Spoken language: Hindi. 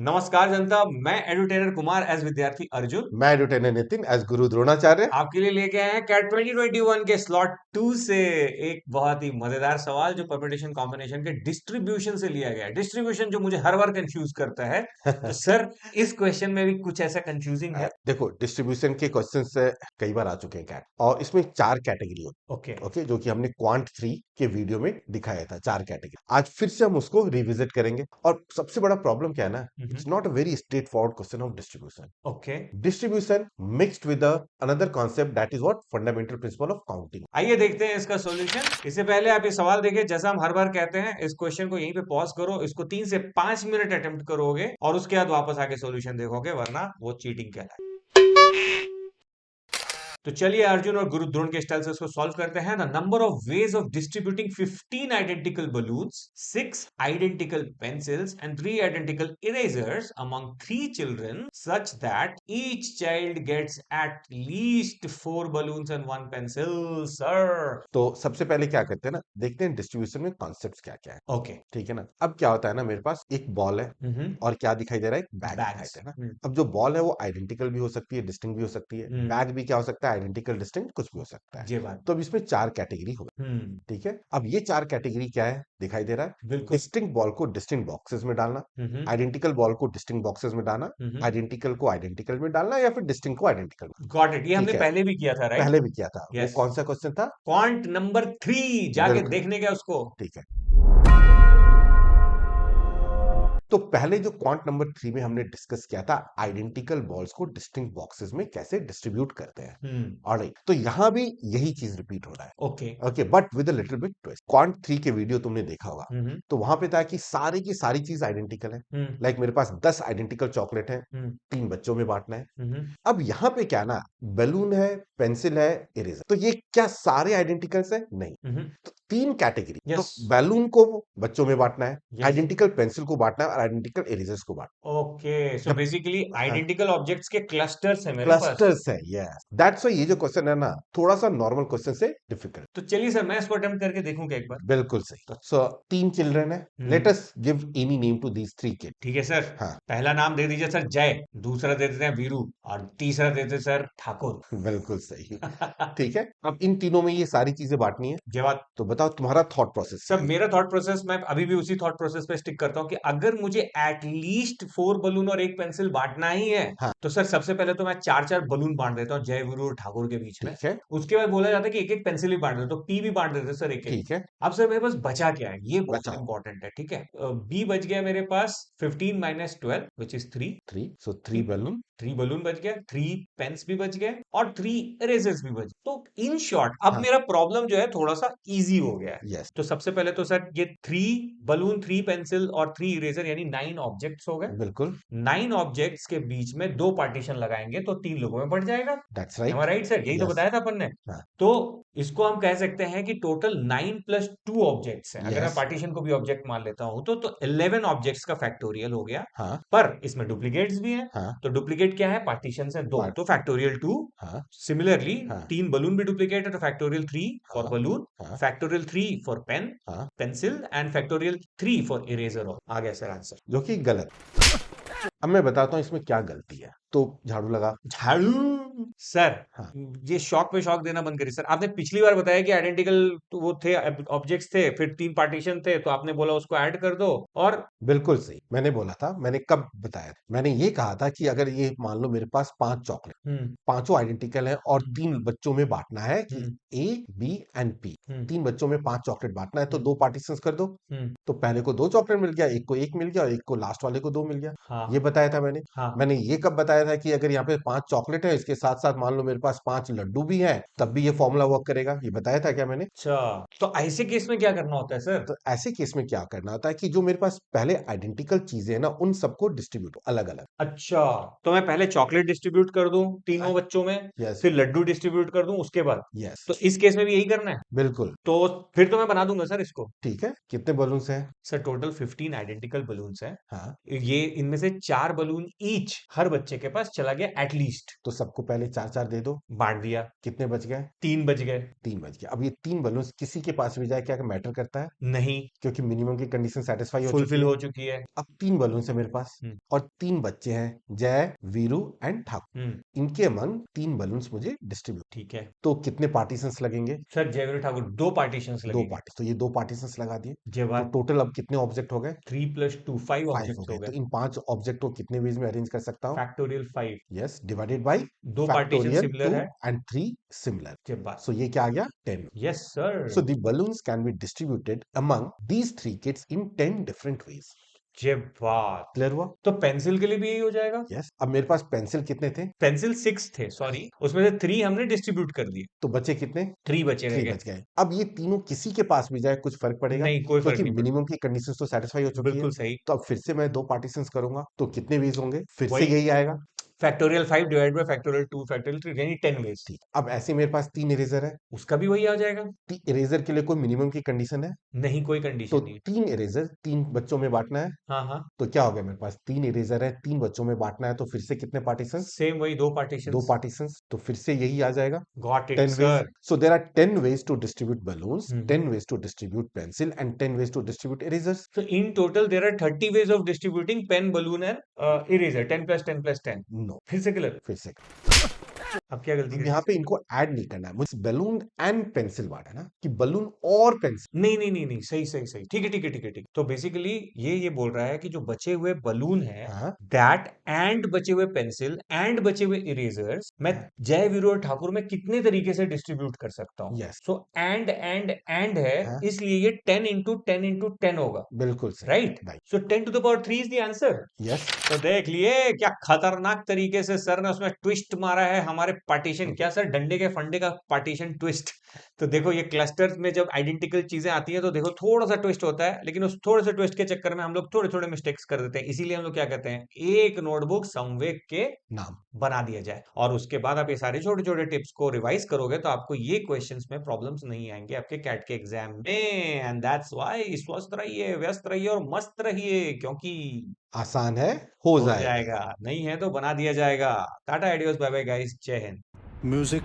नमस्कार जनता, मैं एडुटेनर कुमार एज विद्यार्थी अर्जुन मैं एडुटेनर नितिन एज गुरु द्रोणाचार्य। आपके लिए लेके आए हैं कैट 2021 के स्लॉट 2 से एक बहुत ही मजेदार सवाल जो परम्यूटेशन कॉम्बिनेशन के डिस्ट्रीब्यूशन से लिया गया है। डिस्ट्रीब्यूशन जो मुझे हर बार कंफ्यूज करता है, तो सर इस क्वेश्चन में भी कुछ ऐसा कंफ्यूजिंग है। देखो, डिस्ट्रीब्यूशन के क्वेश्चन से कई बार आ चुके हैं कैट, और इसमें चार कैटेगरी होती ओके। है। ओके, जो कि हमने क्वांट 3 के वीडियो में दिखाया था, चार कैटेगरी। आज फिर से हम उसको रिविजिट करेंगे। और सबसे बड़ा प्रॉब्लम क्या है ना, it's not a very straight forward question of distribution. Okay, distribution mixed with another concept, that is what fundamental principle of counting. आइए देखते हैं इसका सॉल्यूशन। इससे पहले आप ये सवाल देखिए, जैसा हम हर बार कहते हैं, इस क्वेश्चन को यहीं पे पॉज करो, इसको 3 से 5 मिनट अटेम्प्ट करोगे और उसके बाद वापस आके सॉल्यूशन देखोगे, वरना वो चीटिंग कहलाए। तो चलिए अर्जुन और गुरु द्रोण के स्टाइल से इसको सॉल्व करते हैं। The number of ways of distributing 15 identical balloons, 6 identical pencils and 3 identical erasers among 3 children such that each child gets at least 4 balloons and 1 pencil. Sir तो सबसे पहले क्या करते हैं ना, देखते हैं डिस्ट्रीब्यूशन में कॉन्सेप्ट क्या क्या है। ओके। ठीक है ना। अब क्या होता है ना, मेरे पास एक बॉल है और क्या दिखाई दे रहा है, एक बैग दिखाई बैग्स। दे रहा है ना। अब जो बॉल है वो आइडेंटिकल भी हो सकती है, डिस्टिंक्ट भी हो सकती है। बैग भी क्या हो सकता है, आइडेंटिकल, डिस्टिंक्ट, कुछ भी हो सकता है। ये बात। तो अब इसमें चार कैटेगरी हो गई। ठीक है, अब ये चार कैटेगरी क्या है, दिखाई दे रहा है। बिल्कुल। डिस्टिंक्ट बॉल को डिस्टिंक्ट बॉक्सेस में डालना, आइडेंटिकल बॉल को डिस्टिंक्ट बॉक्सेस में डालना, आइडेंटिकल को आइडेंटिकल में डालना, या फिर डिस्टिंक्ट को आइडेंटिकल में। गॉट इट, ये हमने ठीक है, पहले भी किया था, राइट? पहले भी किया था। वो यस। कौन सा क्वेश्चन था? पॉइंट नंबर 3 जाके बिल्कुल। देखने का उसको। ठीक है, तो पहले जो क्वांट नंबर 3 में हमने डिस्कस किया था, आइडेंटिकल बॉल्स को डिस्टिंक्ट बॉक्सेस में कैसे डिस्ट्रीब्यूट करते हैं। ऑलराइट, तो यहां भी यही चीज रिपीट हो रहा है। Okay. Okay, but with a little bit twist. Quant 3 के वीडियो तुमने देखा होगा, तो वहां पे था कि सारी की सारी चीज आइडेंटिकल है। लाइक मेरे पास 10 आइडेंटिकल चॉकलेट है, 3 बच्चों में बांटना है। अब यहाँ पे क्या ना, बैलून है, पेंसिल है, इरेजर, तो ये क्या सारे आइडेंटिकल्स है? नहीं। तो तीन कैटेगरी, तो यस। बैलून को बच्चों में बांटना है, यस। आइडेंटिकल पेंसिल को बांटना है, और आइडेंटिकल इरेजर्स को बांटना ओके, है। सो जब बेसिकली हाँ, आइडेंटिकल ऑब्जेक्ट्स के क्लस्टर्स है मेरे पास। क्लस्टर्स है, यस, दैट्स व्हाई ये जो क्वेश्चन है ना, थोड़ा सा नॉर्मल क्वेश्चन से डिफिकल्ट। तो चलिए सर, मैं इसको अटेम्प्ट करके देखूंगा एक बार। बिल्कुल सही। तो सो तीन चिल्ड्रन है, let hmm, us give any name to these three kid. ठीक है सर। हाँ, पहला नाम दे दीजिए सर जय, दूसरा दे देते हैं वीरू, और तीसरा दे देते सर ठाकुर। बिल्कुल सही। ठीक है, अब इन तीनों में ये सारी चीजें बांटनी है। जवाब। तो बताओ तुम्हारा थॉट प्रोसेस क्या सब है। मेरा थॉट प्रोसेस, मैं अभी भी उसी थॉट प्रोसेस पे स्टिक करता हूँ कि अगर मुझे एटलीस्ट 4 बलून और एक पेंसिल बांटना ही है, हाँ, तो सर सबसे पहले तो मैं चार चार बलून बांट देता हूँ जय वीरू और ठाकुर के बीच में। ठीक है। उसके बाद बोला जाता है कि एक एक पेंसिल भी बांट देते, तो पी भी बांट देते सर एक एक। ठीक है, अब सर मेरे पास बचा क्या है, ये बहुत बचाओ। इंपॉर्टेंट है। ठीक है, बी बच गया मेरे पास 15 माइनस 12 विच इज 3। 3, सो 3 ठीक, बैलून। 3 बलून बच गया, 3 पेन्स भी बच गए और 3 इरेजर्स भी बच गए। तो इन शॉर्ट अब हाँ, मेरा प्रॉब्लम जो है थोड़ा सा इजी हो गया है। यस, तो सबसे पहले तो सर ये 3 बलून, 3 पेंसिल और 3 इरेजर यानी 9 ऑब्जेक्ट्स हो गए। बिल्कुल, 9 ऑब्जेक्ट्स के बीच में 2 पार्टीशन लगाएंगे तो 3 लोगों में बढ़ जाएगा। That's am I right. Right sir? यही तो यस, बताया था अपन ने। हाँ, तो इसको हम कह सकते हैं कि टोटल 9 प्लस 2 ऑब्जेक्ट्स हैं। अगर मैं यस, पार्टीशन को भी ऑब्जेक्ट मान लेता हूं तो 11 ऑब्जेक्ट्स का फैक्टोरियल हो गया। हाँ, पर इसमें डुप्लीकेट्स भी हैं। हाँ, तो डुप्लीकेट क्या है, पार्टीशन से 2 पार्ट, तो फैक्टोरियल 2। हाँ, सिमिलरली हाँ, 3 बलून भी डुप्लीकेट है तो फैक्टोरियल 3 फॉर हाँ, बलून, हाँ, फैक्टोरियल 3 फॉर पेन, हाँ, pencil and factorial 3 for eraser. आ गया सर आंसर। जो कि गलत। अब मैं बताता हूँ इसमें क्या गलती है, तो झाड़ू लगा। झाड़ू। सर हाँ, ये शौक पे शौक देना बंद करिए सर। आपने पिछली बार बताया कि आइडेंटिकल तो वो थे, ऑब्जेक्ट्स थे, फिर 3 पार्टीशन थे, तो आपने बोला उसको ऐड कर दो। और बिल्कुल सही मैंने बोला था। मैंने कब बताया था? मैंने ये कहा था कि अगर ये मान लो मेरे पास 5 चॉकलेट, हम्म। पांचों आइडेंटिकल है और हम्म। 3 बच्चों में बांटना है कि हम्म। ए, बी एंड पी। हम्म। 3 बच्चों में 5 चॉकलेट बांटना है, तो हम्म। 2 पार्टीशंस कर दो। हम्म। तो पहले को 2 चॉकलेट मिल गया, एक को 1 मिल गया, और एक को लास्ट वाले को 2 मिल गया। ये हाँ। बताया था मैंने। हाँ। मैंने ये कब बताया था कि अगर यहाँ पे 5 चॉकलेट है, इसके साथ साथ मान लो मेरे पास 5 लड्डू भी हैं, तब भी ये फॉर्मूला वर्क करेगा। ये बताया था क्या मैंने? अच्छा, तो ऐसे केस में क्या करना होता है सर? तो ऐसे केस में क्या करना होता है कि जो मेरे पास पहले आइडेंटिकल चीजें हैं ना, उन सबको डिस्ट्रीब्यूट अलग अलग। अच्छा, तो मैं पहले चॉकलेट डिस्ट्रीब्यूट कर दूं तीनों बच्चों में, यस, फिर लड्डू डिस्ट्रीब्यूट कर दूं उसके बाद। यस, तो इस केस में भी यही करना है? बिल्कुल। तो फिर तो मैं बना दूंगा सर इसको। ठीक है, कितने बलून्स हैं? सर टोटल 15 आइडेंटिकल बलून्स हैं। हाँ, ये इनमें से 4 बलून ईच हर बच्चे के पास चला गया एटलीस्ट। तो सबको पहले पहले 4-4 दे दो, बांट दिया, कितने बच गए? 3 बच गए। 3 बच गए। अब ये 3 बलून्स किसी के पास भी जाए क्या मैटर करता है? नहीं, क्योंकि मिनिमम की कंडीशन सेटिस्फाई हो चुकी फुलफिल है। हो चुकी है। अब 3 बलून्स है मेरे पास और 3 बच्चे हैं, जय, वीरू एंड ठाकुर। इनके अमंग 3 बलून्स मुझे डिस्ट्रीब्यूट। ठीक है तो कितने पार्टीशंस लगेंगे? सर, जयवीर ठाकुर 2 पार्टीशंस 2 लगेंगे। पार्टी, तो ये 2 पार्टीशंस लगा दिए। तो जवाब टोटल अब कितने ऑब्जेक्ट हो गए? 3 + 2 5 5 हो ऑब्जेक्ट्स हो गए। तो गए। इन 5 ऑब्जेक्ट को कितने वेज में अरेंज कर सकता हूँ? Factorial 5, yes, divided by 2 partition factorial 2 similar है। And 3 similar. जवाब सो ये क्या आ गया? 10। Yes sir. So the balloons can be distributed among these 3 kids in 10 different ways. जवाब क्लियर हुआ? तो पेंसिल के लिए भी यही हो जाएगा। यस। अब मेरे पास पेंसिल कितने थे? पेंसिल 6 थे, सॉरी, उसमें से 3 हमने डिस्ट्रीब्यूट कर दिए, तो बचे कितने? 3 बचे रह 3 गए। बच गए। अब ये तीनों किसी के पास भी जाए कुछ फर्क पड़ेगा? नहीं, कोई फर्क क्योंकि नहीं पड़ता। मिनिमम की कंडीशंस तो सेटिस्फाई हो चुकी है। बिल्कुल सही। तो अब फिर से मैं 2 पार्टीशंस करूंगा, तो कितने वेज होंगे? फिर से वही यही आएगा। Factorial 5 divide by factorial 2 factorial 3 यानी 10 वेज। ठीक। अब ऐसे मेरे पास 3 इरेजर है। उसका भी वही आ जाएगा। इरेजर के लिए कोई मिनिमम की कंडीशन है? नहीं, कोई तो कंडीशन नहीं है। 3 इरेजर 3 बच्चों में बांटना है। हाँ हाँ, तो क्या हो गया मेरे पास? 3 इरेजर है, 3 बच्चों में बांटना है, तो फिर से कितने पार्टीशंस? सेम वही 2 2 पार्टीशंस। पार्टीशंस। तो फिर से यही आ जाएगा। Got it 10 ways. Sir. So there are 10 ways to distribute balloons, 10 ways to distribute pencil, and 10 ways to distribute erasers. So in total there are 30 ways of distributing pen, balloon and eraser. 10 + 10 + 10. No. फिर से क्लियर। फिर से अब क्या गलती अब करी? यहाँ पे इनको ऐड नहीं करना है, मुझे बलून एंड पेंसिल बांटा ना कि बलून और पेंसिल। नहीं नहीं नहीं नहीं, सही सही सही, ठीक है ठीक है ठीक है ठीक। तो बेसिकली ये बोल रहा है कि जो बचे हुए बलून है, हाँ दैट एंड बचे हुए पेंसिल एंड बचे हुए इरेजर्स मैं जय वीरू और ठाकुर में कितने तरीके से डिस्ट्रीब्यूट कर सकता हूँ। यस सो एंड है, हाँ इसलिए ये 10 × 10 × 10 होगा। बिल्कुल सही। Right. Right so 10⁻³ is the answer. Yes तो देख लिए क्या खतरनाक तरीके से सर ने उसमें ट्विस्ट मारा है हमारे पार्टीशन। क्या सर, डंडे के फंडे का पार्टीशन ट्विस्ट। तो देखो ये क्लस्टर्स में जब आइडेंटिकल चीजें आती हैं तो देखो थोड़ा सा ट्विस्ट होता है, लेकिन उस थोड़े से ट्विस्ट के चक्कर में हम लोग थोड़े थोड़े मिस्टेक्स कर देते हैं। इसीलिए हम लोग क्या कहते हैं, एक नोटबुक संवेग के नाम बना दिया जाए, और उसके बाद आप ये सारे छोटे छोटे टिप्स को रिवाइज करोगे तो आपको ये क्वेश्चंस में प्रॉब्लम्स नहीं आएंगे आपके कैट के एग्जाम में। एंड दैट्स व्हाई स्वस्थ रहिए, व्यस्त रहिए और मस्त रहिए, क्योंकि आसान है, हो हो जाएगा। जाएगा, नहीं है तो बना दिया जाएगा। Tata, adios, bye bye guys, जय हिंद। म्यूजिक